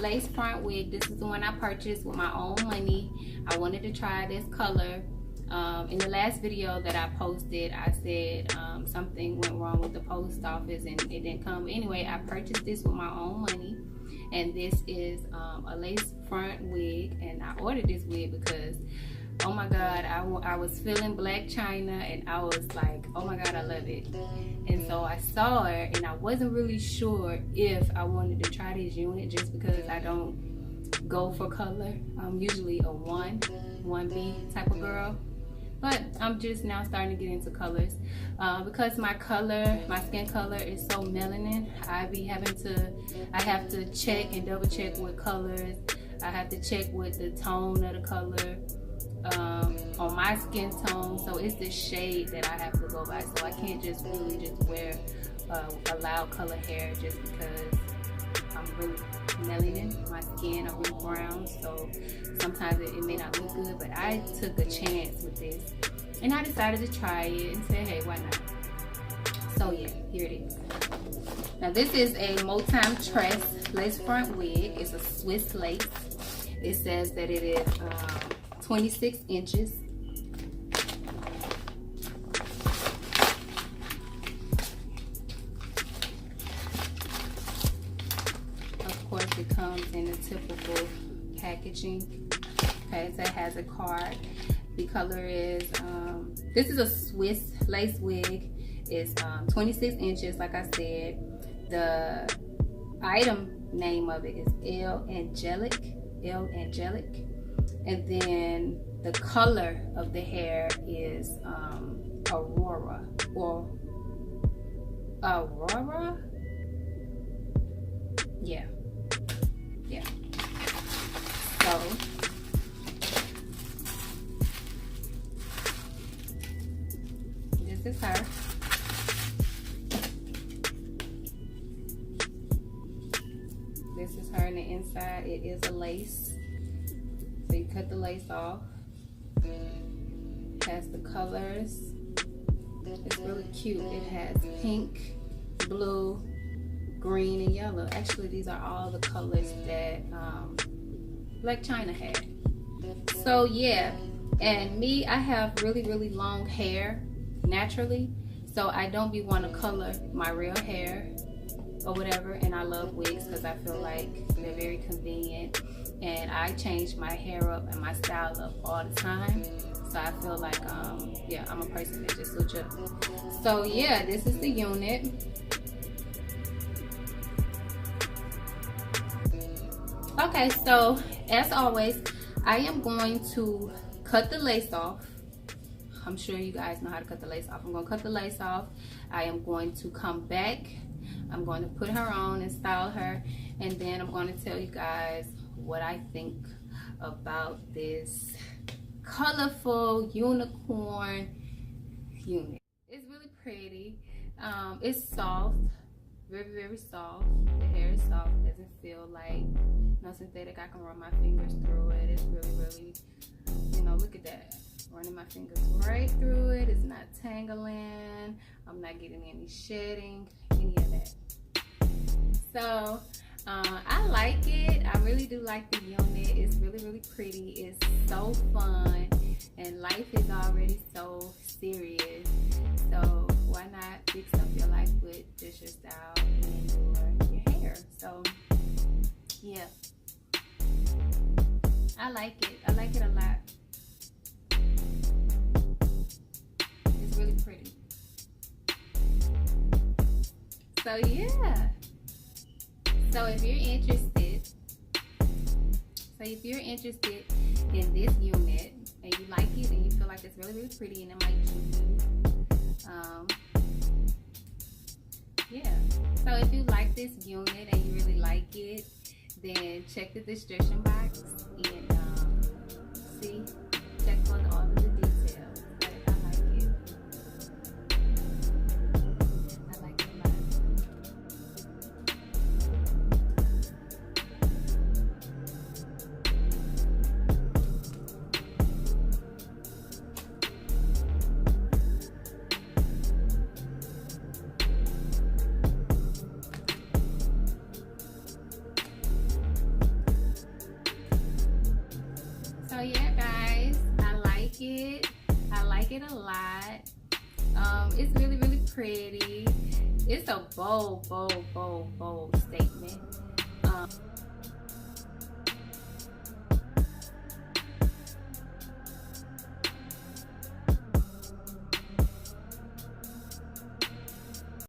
lace front wig. This is the one I purchased with my own money. I wanted to try this color. In the last video that I posted, I said something went wrong with the post office and it didn't come. Anyway, I purchased this with my own money, and this is a lace front wig. And I ordered this wig because, oh my god, I was feeling Black China, and I was like, oh my god, I love it. And so I saw it, and I wasn't really sure if I wanted to try this unit, just because I don't go for color. I'm usually a 1B type of girl. But I'm just now starting to get into colors because my skin color is so melanin. I have to check and double check with colors. I have to check with the tone of the color on my skin tone. So it's the shade that I have to go by. So I can't just really just wear a loud color hair just because I'm really melanin. My skin, I'm really brown, so sometimes it may not look good, but I took a chance with this and I decided to try it and said, hey, why not? So yeah, here it is. Now this is a Motown Tress lace front wig. It's a Swiss lace. It says that it is 26 inches. It comes in a typical packaging. Okay, so it has a card. The color is this is a Swiss lace wig. It's 26 inches, like I said. The item name of it is L Angelic, and then the color of the hair is Aurora. Yeah. So this is her. This is her on the inside. It is a lace. So you cut the lace off. It has the colors. It's really cute. It has pink, blue, green, and yellow. Actually, these are all the colors that Black China had. So yeah, and me, I have really long hair naturally, so I don't be want to color my real hair or whatever. And I love wigs because I feel like they're very convenient, and I change my hair up and my style up all the time. So I feel like yeah, I'm a person that just switch up. So yeah, this is the unit. Okay, so as always, I am going to cut the lace off. I'm sure you guys know how to cut the lace off. I'm going to cut the lace off. I am going to come back. I'm going to put her on and style her. And then I'm going to tell you guys what I think about this colorful unicorn unit. It's really pretty. It's soft. Very soft. The hair is soft. It doesn't feel like no synthetic. I can run my fingers through it. It's really, you know, look at that. Running my fingers right through it. It's not tangling. I'm not getting any shedding, any of that. So I like it. I really do like the unit. It's really pretty. It's so fun, and life is already so serious. So why not fix up your life with just your style and your hair? So yeah, I like it. I like it a lot. It's really pretty. So yeah. So if you're interested in this unit and you like it and you feel like it's really pretty and it might suit you, yeah. So if you like this unit and you really like it, then check the description box and check for all of the details. I like it. I like it a lot. it. I like it a lot. It's really, really pretty. It's a bold, bold, bold, bold statement.